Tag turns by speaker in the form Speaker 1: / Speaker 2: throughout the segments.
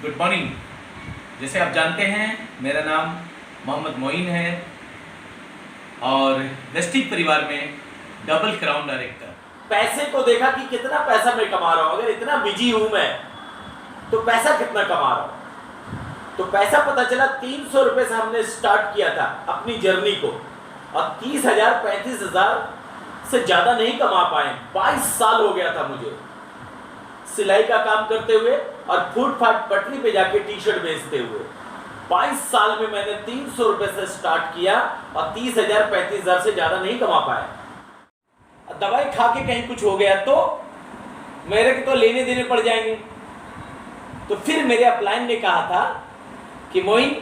Speaker 1: Good morning. जैसे आप जानते हैं मेरा नाम मोहम्मद मोइन है और वेस्टिज परिवार में डबल क्राउन डायरेक्टर।
Speaker 2: पैसे को देखा कि कितना पैसा मैं कमा रहा हूं। अगर इतना बिजी हूं मैं तो पैसा कितना कमा रहा हूं। तो पैसा पता चला 300 रुपए से हमने स्टार्ट किया था अपनी जर्नी को और 30,000 35,000 से ज्यादा नहीं कमा पाए। 22 साल हो गया था मुझे सिलाई का काम करते हुए और फुटपाथ पटरी पे जाके टी शर्ट बेचते हुए। 22 साल में मैंने 300 रुपए से स्टार्ट किया और 30,000 35,000 से ज्यादा नहीं कमा पाया। दवाई खा के कहीं कुछ हो गया तो मेरे को तो लेने देने पड़ जाएंगे। तो फिर मेरे अपलाइन ने कहा था कि मोइन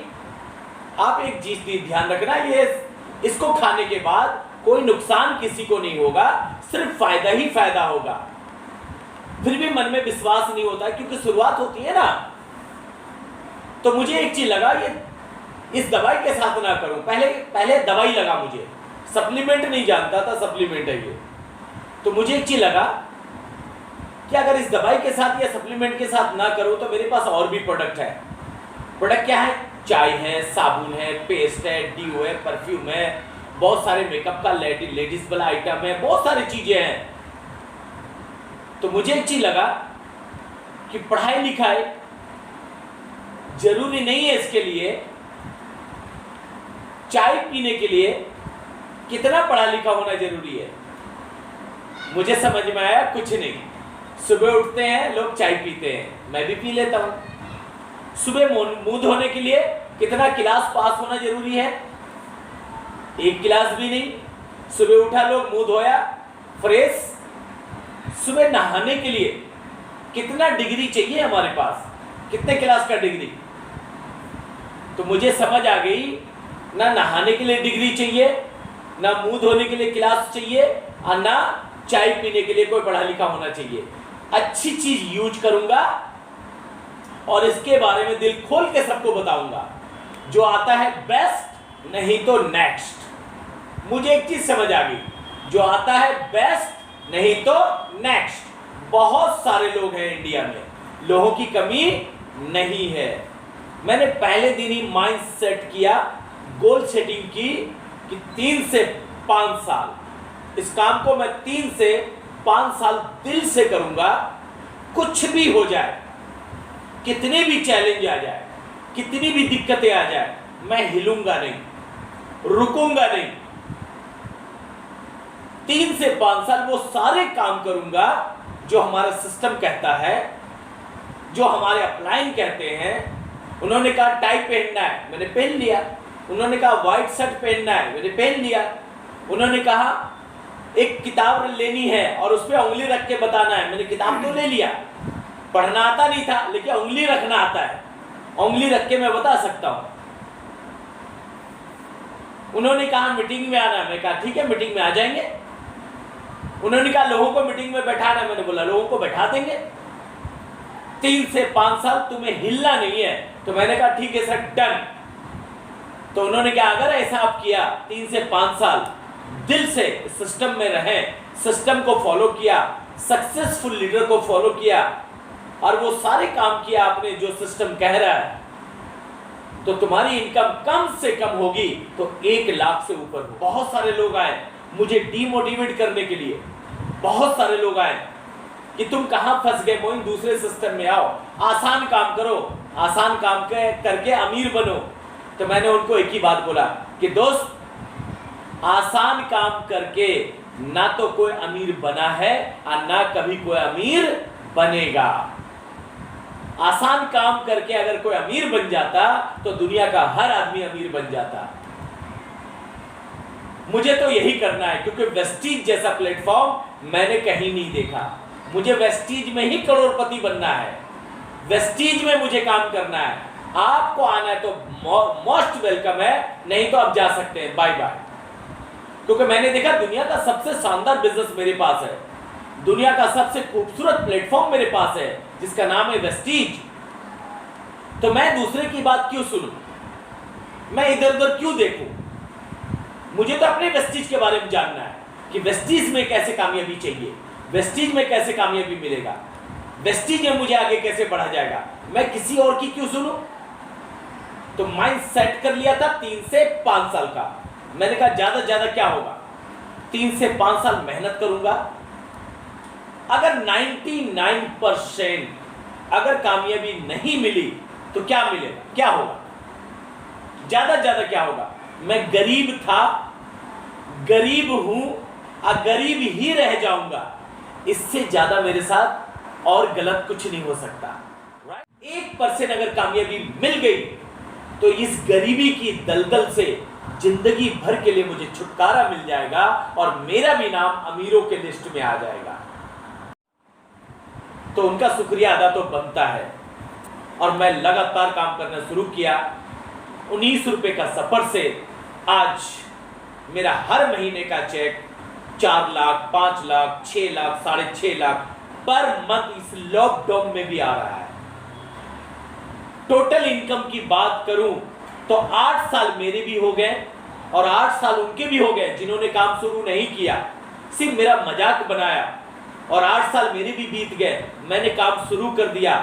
Speaker 2: आप एक चीज ध्यान रखना, ये इसको खाने के बाद कोई नुकसान किसी को नहीं होगा, सिर्फ फायदा ही फायदा होगा। फिर भी मन में विश्वास नहीं होता क्योंकि शुरुआत होती है ना। तो मुझे एक चीज लगा, ये इस दवाई के साथ ना करूं। पहले दवाई लगा, मुझे सप्लीमेंट नहीं जानता था सप्लीमेंट है ये। तो मुझे एक चीज लगा कि अगर इस दवाई के साथ या सप्लीमेंट के साथ ना करूं तो मेरे पास और भी प्रोडक्ट है। प्रोडक्ट क्या है? चाय है, साबुन है, पेस्ट है, ड्यू है, परफ्यूम है, बहुत सारे मेकअप का लेडीज वाला आइटम है, बहुत सारी चीजें हैं। तो मुझे एक चीज लगा कि पढ़ाई लिखाई जरूरी नहीं है। इसके लिए चाय पीने के लिए कितना पढ़ा लिखा होना जरूरी है? मुझे समझ में आया कुछ नहीं। सुबह उठते हैं लोग चाय पीते हैं, मैं भी पी लेता हूं। सुबह मुंह धोने के लिए कितना गिलास पास होना जरूरी है? एक गिलास भी नहीं। सुबह उठा लोग मुंह धोया फ्रेश। सुबह नहाने के लिए कितना डिग्री चाहिए हमारे पास? कितने क्लास का डिग्री? तो मुझे समझ आ गई, ना नहाने के लिए डिग्री चाहिए, ना मुंह धोने के लिए क्लास चाहिए और ना चाय पीने के लिए कोई पढ़ा लिखा होना चाहिए। अच्छी चीज यूज करूंगा और इसके बारे में दिल खोल के सबको बताऊंगा। जो आता है बेस्ट, नहीं तो नेक्स्ट। मुझे एक चीज समझ आ गई, जो आता है बेस्ट नहीं तो नेक्स्ट। बहुत सारे लोग हैं इंडिया में, लोगों की कमी नहीं है। मैंने पहले दिन ही माइंड सेट किया, गोल सेटिंग की कि 3 से 5 साल इस काम को मैं 3 से 5 साल दिल से करूंगा। कुछ भी हो जाए, कितने भी चैलेंज आ जाए, कितनी भी दिक्कतें आ जाए, मैं हिलूंगा नहीं, रुकूंगा नहीं। 3 से 5 साल वो सारे काम करूंगा जो हमारा सिस्टम कहता है, जो हमारे अपलाइन कहते हैं। उन्होंने कहा टाई पहनना है, मैंने पहन लिया। उन्होंने कहा व्हाइट शर्ट पहनना है, मैंने पहन लिया। उन्होंने कहा एक किताब लेनी है और उस पर उंगली रख के बताना है, मैंने किताब तो ले लिया। पढ़ना आता नहीं था लेकिन उंगली रखना आता है, उंगली रख के मैं बता सकता हूं। उन्होंने कहा मीटिंग में आना है, मैंने कहा ठीक है मीटिंग में आ जाएंगे। उन्होंने कहा लोगों को मीटिंग में बैठाना है, मैंने बोला लोगों को बैठा देंगे। 3 से 5 साल तुम्हें हिलना नहीं है, तो मैंने कहा ठीक है सर डन। तो उन्होंने कहा अगर ऐसा आप किया 3 से 5 साल दिल से सिस्टम में रहे, सिस्टम को फॉलो किया, सक्सेसफुल लीडर को फॉलो किया और वो सारे काम किया आपने जो सिस्टम कह रहा है, तो तुम्हारी इनकम कम से कम होगी तो 1 लाख से ऊपर हो। बहुत सारे लोग आए मुझे डीमोटिवेट करने के लिए, बहुत सारे लोग आए कि तुम कहां फंस गए मोइन, दूसरे सिस्टम में आओ, आसान काम करो, आसान काम करके अमीर बनो। तो मैंने उनको एक ही बात बोला कि दोस्त, आसान काम करके ना तो कोई अमीर बना है और ना कभी कोई अमीर बनेगा। आसान काम करके अगर कोई अमीर बन जाता तो दुनिया का हर आदमी अमीर बन जाता। मुझे तो यही करना है क्योंकि वेस्टीज जैसा प्लेटफॉर्म मैंने कहीं नहीं देखा। मुझे वेस्टीज में ही करोड़पति बनना है, वेस्टीज में मुझे काम करना है। आपको आना है तो मोस्ट वेलकम है, नहीं तो आप जा सकते हैं, बाय बाय। क्योंकि मैंने देखा दुनिया का सबसे शानदार बिजनेस मेरे पास है, दुनिया का सबसे खूबसूरत प्लेटफॉर्म मेरे पास है जिसका नाम है वेस्टीज। तो मैं दूसरे की बात क्यों सुनूं, मैं इधर उधर क्यों देखूं? मुझे तो अपने वेस्टीज के बारे में जानना है कि वेस्टीज में कैसे कामयाबी चाहिए, वेस्टीज में कैसे कामयाबी मिलेगा। वेस्टीज में मुझे आगे कैसे बढ़ा जाएगा, मैं किसी और की क्यों सुनूं? तो माइंड सेट कर लिया था 3 से 5 साल का। मैंने कहा ज्यादा ज्यादा क्या होगा, 3 से 5 साल मेहनत करूंगा, अगर 99% अगर कामयाबी नहीं मिली तो क्या मिलेगा, क्या होगा, ज्यादा ज्यादा क्या होगा? मैं गरीब था, गरीब हूं, गरीब ही रह जाऊंगा, इससे ज्यादा मेरे साथ और गलत कुछ नहीं हो सकता। 1% अगर कामयाबी मिल गई तो इस गरीबी की दलदल से जिंदगी भर के लिए मुझे छुटकारा मिल जाएगा और मेरा भी नाम अमीरों के लिस्ट में आ जाएगा। तो उनका शुक्रिया अदा तो बनता है। और मैं लगातार काम करना शुरू किया। 19 रुपए का सफर से आज मेरा हर महीने का check 4 lakh, 5 lakh, 6 lakh, 6.5 lakh per month इस लॉकडाउन में भी आ रहा है। टोटल इनकम की बात करूं तो 8 साल मेरे भी हो गए और 8 साल उनके भी हो गए जिन्होंने काम शुरू नहीं किया, सिर्फ मेरा मजाक बनाया। और 8 साल मेरे भी बीत गए, मैंने काम शुरू कर दिया।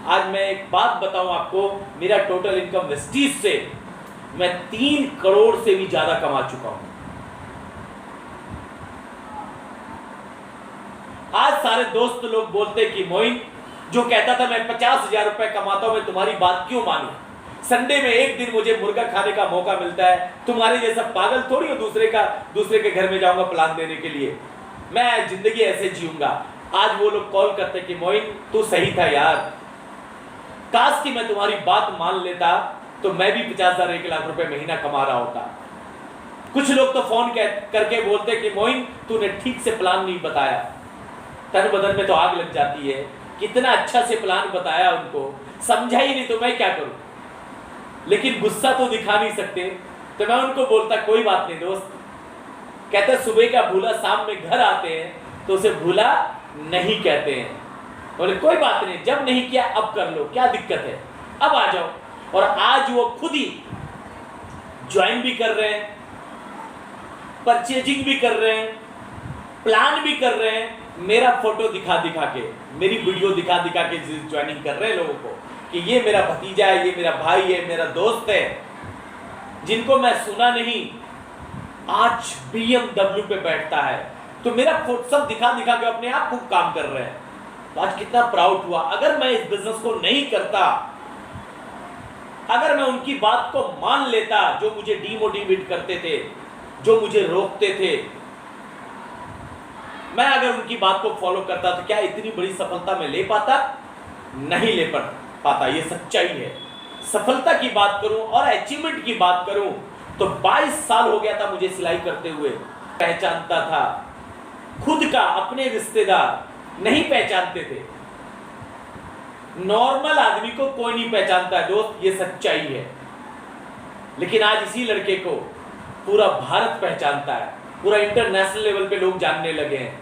Speaker 2: आज मैं एक बात बताऊं आपको, मेरा टोटल इनकम वेस्टीज से मैं 3 करोड़ से भी ज्यादा कमा चुका हूं। आज सारे दोस्त लोग बोलते कि मोइन जो कहता था मैं 50,000 रुपए कमाता हूं, मैं तुम्हारी बात क्यों मानूं? संडे में एक दिन मुझे मुर्गा खाने का मौका मिलता है, तुम्हारे जैसा पागल थोड़ी हो दूसरे के घर में जाऊंगा प्लान देने के लिए, मैं जिंदगी ऐसे जीऊंगा। आज वो लोग कॉल करते कि मोइन तू सही था यार, काश कि मैं तुम्हारी बात मान लेता तो मैं भी 50,000 1 लाख रुपए महीना कमा रहा होता। कुछ लोग तो फोन करके बोलते कि मोइन तूने ठीक से प्लान नहीं बताया, तन बदन में तो आग लग जाती है, कितना अच्छा से प्लान बताया, उनको समझा ही नहीं तो मैं क्या करूं। लेकिन गुस्सा तो दिखा नहीं सकते, तो मैं उनको बोलता कोई बात नहीं दोस्त, कहते सुबह का भूला शाम में घर आते हैं तो उसे भूला नहीं कहते हैं। बोले कोई बात नहीं, जब नहीं किया अब कर लो, क्या दिक्कत है, अब आ जाओ। और आज वो खुद ही ज्वाइन भी कर रहे हैं, परचेजिंग भी कर रहे हैं, प्लान भी कर रहे हैं, मेरा फोटो दिखा दिखा के, मेरी वीडियो दिखा दिखा के ज्वाइनिंग कर रहे हैं लोगों को कि ये मेरा भतीजा है, ये मेरा भाई है, मेरा दोस्त है, जिनको मैं सुना नहीं आज BMW पे बैठता है। तो मेरा फोटो सब दिखा दिखा के अपने आप को काम कर रहे हैं। तो आज कितना प्राउड हुआ। अगर मैं इस बिजनेस को नहीं करता, अगर मैं उनकी बात को मान लेता जो मुझे डिमोटिवेट करते थे, जो मुझे रोकते थे, मैं अगर उनकी बात को फॉलो करता तो क्या इतनी बड़ी सफलता मैं ले पाता? नहीं ले पाता, ये सच्चाई है। सफलता की बात करूं और अचीवमेंट की बात करूं तो 22 साल हो गया था मुझे सिलाई करते हुए। पहचानता था खुद का, अपने रिश्तेदार नहीं पहचानते थे। नॉर्मल आदमी को कोई नहीं पहचानता है दोस्त, ये सच्चाई है। लेकिन आज इसी लड़के को पूरा भारत पहचानता है, पूरा इंटरनेशनल लेवल पे लोग जानने लगे हैं।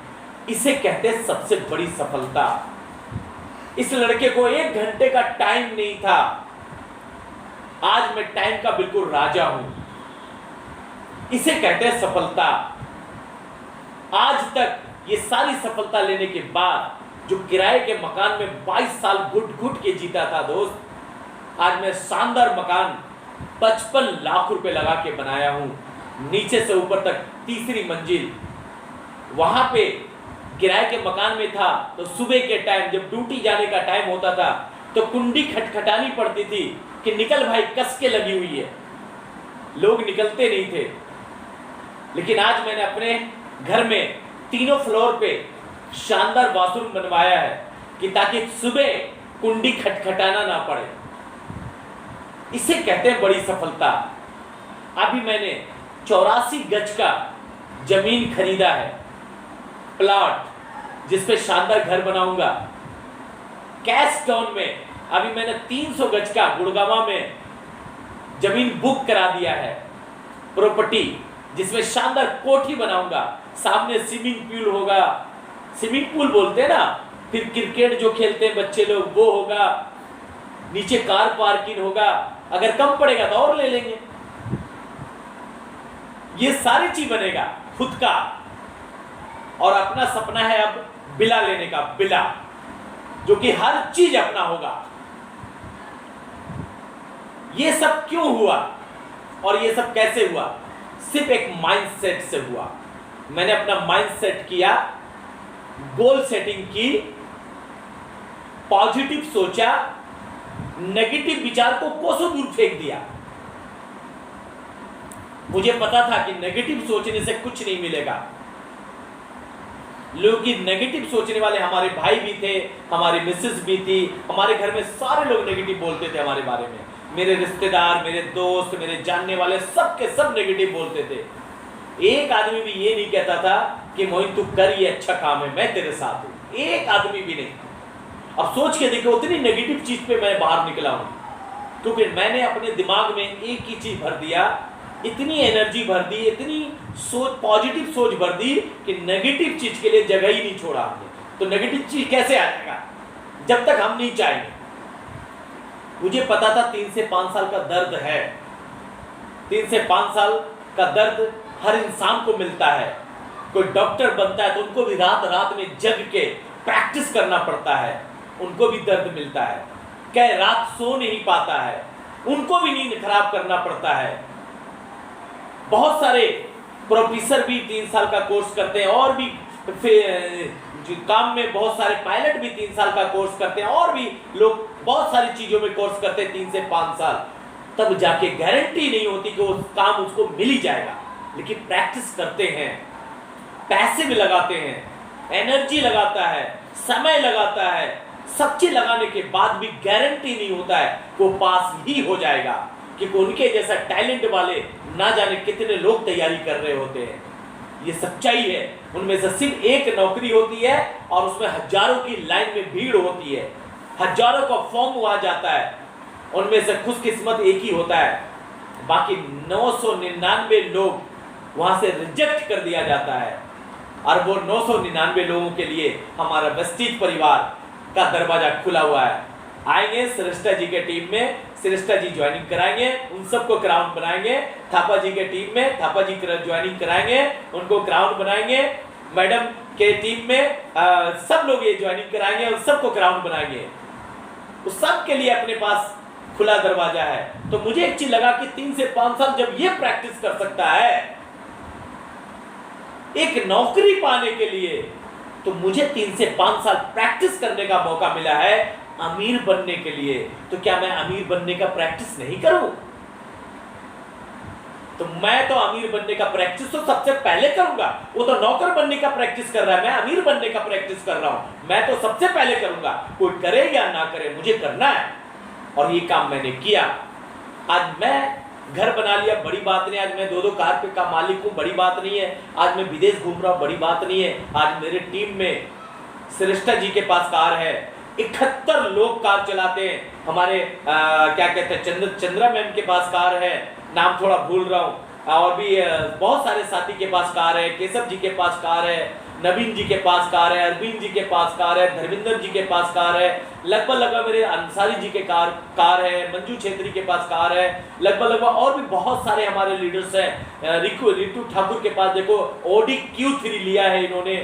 Speaker 2: इसे कहते हैं सबसे बड़ी सफलता। इस लड़के को 1 घंटे का टाइम नहीं था, आज मैं टाइम का बिल्कुल राजा हूं। इसे कहते हैं सफलता। आज तक ये सारी सफलता लेने के बाद जो किराए के मकान में 22 साल घुट घुट के जीता था दोस्त, आज मैं शानदार मकान 55 लाख रुपए लगा के बनाया हूं, नीचे से ऊपर तक 3री मंजिल। वहां पे किराए के मकान में था तो सुबह के टाइम जब ड्यूटी जाने का टाइम होता था तो कुंडी खटखटानी पड़ती थी कि निकल भाई, कस के लगी हुई है। लोग निकलते नहीं थे। लेकिन आज मैंने अपने घर में 3 फ्लोर पे शानदार बाथरूम बनवाया है कि ताकि सुबह कुंडी खटखटाना ना पड़े। इसे कहते हैं बड़ी सफलता। अभी मैंने 84 गज का जमीन खरीदा है, प्लॉट, जिसपे शानदार घर बनाऊंगा। कैश टाउन में अभी मैंने 300 गज का गुड़गावा में जमीन बुक करा दिया है, प्रॉपर्टी, जिसमें शानदार कोठी बनाऊंगा। सामने स्विमिंग पूल होगा, स्विमिंग पूल बोलते हैं ना, फिर क्रिकेट जो खेलते हैं बच्चे लोग वो होगा, नीचे कार पार्किंग होगा, अगर कम पड़ेगा तो और ले लेंगे। ये सारी चीज बनेगा खुद का। और अपना सपना है अब विला लेने का, विला। जो कि हर चीज अपना होगा। ये सब क्यों हुआ और ये सब कैसे हुआ? सिर्फ एक माइंडसेट से हुआ। मैंने अपना माइंडसेट किया, गोल सेटिंग की, पॉजिटिव सोचा, नेगेटिव विचार को कोसों दूर फेंक दिया। मुझे पता था कि नेगेटिव सोचने से कुछ नहीं मिलेगा। लोग नेगेटिव सोचने वाले हमारे भाई भी थे, हमारी मिसेस भी थी, हमारे घर में सारे लोग नेगेटिव बोलते थे हमारे बारे में। मेरे रिश्तेदार, मेरे दोस्त, मेरे जानने वाले सब के सब नेगेटिव बोलते थे। एक आदमी भी ये नहीं कहता था कि मोहित तू कर, ये अच्छा काम है, मैं तेरे साथ हूं। एक आदमी भी नहीं। अब सोच के देखो, उतनी नेगेटिव चीज पे मैं बाहर निकला हूं, क्योंकि मैंने अपने दिमाग में एक ही चीज भर दिया, इतनी एनर्जी भर दी, इतनी सोच, पॉजिटिव सोच भर दी कि नेगेटिव चीज के लिए जगह ही नहीं छोड़ा हमने। तो नेगेटिव चीज कैसे आएगा जब तक हम नहीं चाहेंगे? मुझे पता था 3 से 5 साल का दर्द है। 3 से 5 साल का दर्द हर इंसान को मिलता है। कोई डॉक्टर बनता है तो उनको भी रात रात में जग के प्रैक्टिस करना पड़ता है, उनको भी दर्द मिलता है। क्या रात सो नहीं पाता है, उनको भी नींद खराब करना पड़ता है। बहुत सारे प्रोफेसर भी 3 साल का कोर्स करते हैं, और भी काम में बहुत सारे पायलट भी 3 साल का कोर्स करते हैं, और भी लोग बहुत सारी चीजों में कोर्स करते हैं 3 से 5 साल। तब जाके गारंटी नहीं होती कि वो काम उसको मिल ही जाएगा। लेकिन प्रैक्टिस करते हैं, पैसे भी लगाते हैं, एनर्जी लगाता है, समय लगाता है, सब चीज लगाने के बाद भी गारंटी नहीं होता है वो पास ही हो जाएगा, क्योंकि उनके जैसा टैलेंट वाले ना जाने कितने लोग तैयारी कर रहे होते हैं। ये सच्चाई है। उनमें से सिर्फ एक नौकरी होती है और उसमें हजारों की लाइन में भीड़ होती है, हजारों का फॉर्म हुआ जाता है, उनमें से खुशकिस्मत एक ही होता है, बाकी 999 लोग वहां से रिजेक्ट कर दिया जाता है। और वो 999 लोगों के लिए हमारा वेस्टीज परिवार का दरवाजा खुला हुआ है। आएंगे श्रेष्ठा जी के टीम में, श्रेष्ठा जी ज्वाइनिंग कराएंगे, उन सबको क्राउन बनाएंगे। थापा जी के टीम में थापा जी ज्वाइनिंग कराएंगे, उनको क्राउन बनाएंगे। मैडम के टीम में सब लोग ये ज्वाइनिंग कराएंगे और सबको क्राउन बनाएंगे। उस सब के लिए अपने पास खुला दरवाजा है। तो मुझे एक चीज लगा कि 3 से 5 साल जब ये प्रैक्टिस कर सकता है एक नौकरी पाने के लिए, तो मुझे 3 से 5 साल प्रैक्टिस करने का मौका मिला है अमीर बनने के लिए। तो क्या मैं अमीर बनने का प्रैक्टिस नहीं करूं? तो मैं तो अमीर बनने का प्रैक्टिस तो सबसे पहले करूंगा। वो तो नौकर बनने का प्रैक्टिस कर रहा है, मैं अमीर बनने का प्रैक्टिस कर रहा हूं। मैं तो सबसे पहले करूंगा, कोई करे या ना करे, मुझे करना है। और ये काम मैंने किया। आज मैं घर बना लिया, बड़ी बात नहीं। आज मैं 2-2 कार पे का मालिक हूँ, बड़ी बात नहीं है। आज मैं विदेश घूम रहा हूँ, बड़ी बात नहीं है। आज मेरे टीम में श्रेष्ठा जी के पास कार है, 71 लोग कार चलाते हैं। हमारे क्या कहते हैं, चंद्रा मैम के पास कार है, नाम थोड़ा भूल रहा हूँ, और भी बहुत सारे साथी के पास कार है, केशव जी के पास कार है, नवीन जी के पास कार है, अरविंद जी के पास कार है, धर्मेंद्र जी के पास कार है, लगभग मेरे अंसारी जी के कार है, मंजू छेत्री के पास कार है, लगभग और भी बहुत सारे हमारे लीडर्स हैं। रितु ठाकुर के पास देखो Audi Q3 लिया है इन्होंने।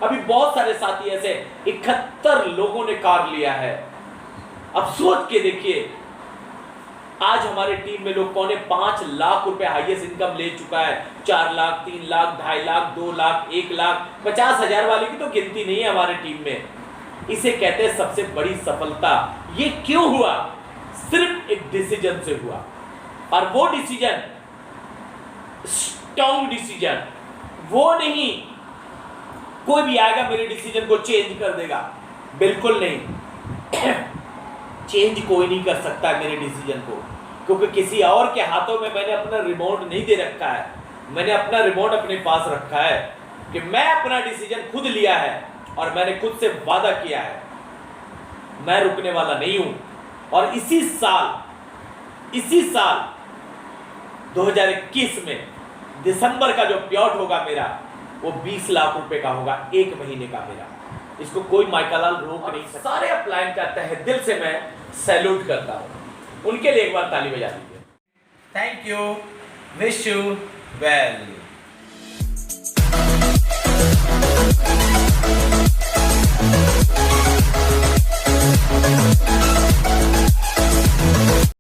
Speaker 2: अभी बहुत सारे साथी ऐसे 71 लोगों ने कार लिया है। अब सोच के देखिए, आज हमारे टीम में लोग 5.25 लाख रुपए हाईएस्ट इनकम ले चुका है। 4 लाख, 3 लाख, 2.5 लाख, 2 लाख, 1 लाख, 50,000 वाले की तो गिनती नहीं है हमारे टीम में। इसे कहते हैं सबसे बड़ी सफलता। ये क्यों हुआ? सिर्फ एक डिसीजन से हुआ। और वो डिसीजन स्ट्रॉन्ग डिसीजन, वो नहीं कोई भी आएगा मेरे डिसीजन को चेंज कर देगा, बिल्कुल नहीं। चेंज कोई नहीं कर सकता है मेरे डिसीजन को, क्योंकि किसी और के हाथों में मैंने अपना रिमोट नहीं दे रखा है। मैंने अपना रिमोट अपने पास रखा है कि मैं अपना डिसीजन खुद लिया है और मैंने खुद से वादा किया है, मैं रुकने वाला नहीं हूं। और इसी साल 2021 में दिसंबर का जो प्लॉट होगा मेरा, वो 20 लाख रुपए का होगा, 1 महीने का मेरा। इसको कोई माइकालाल रोक नहीं सकता। सारे अपलाइन का तहे दिल से मैं सैल्यूट करता हूं। उनके लिए एक बार ताली बजा दीजिए।
Speaker 1: Thank you, wish you well.
Speaker 2: हैं।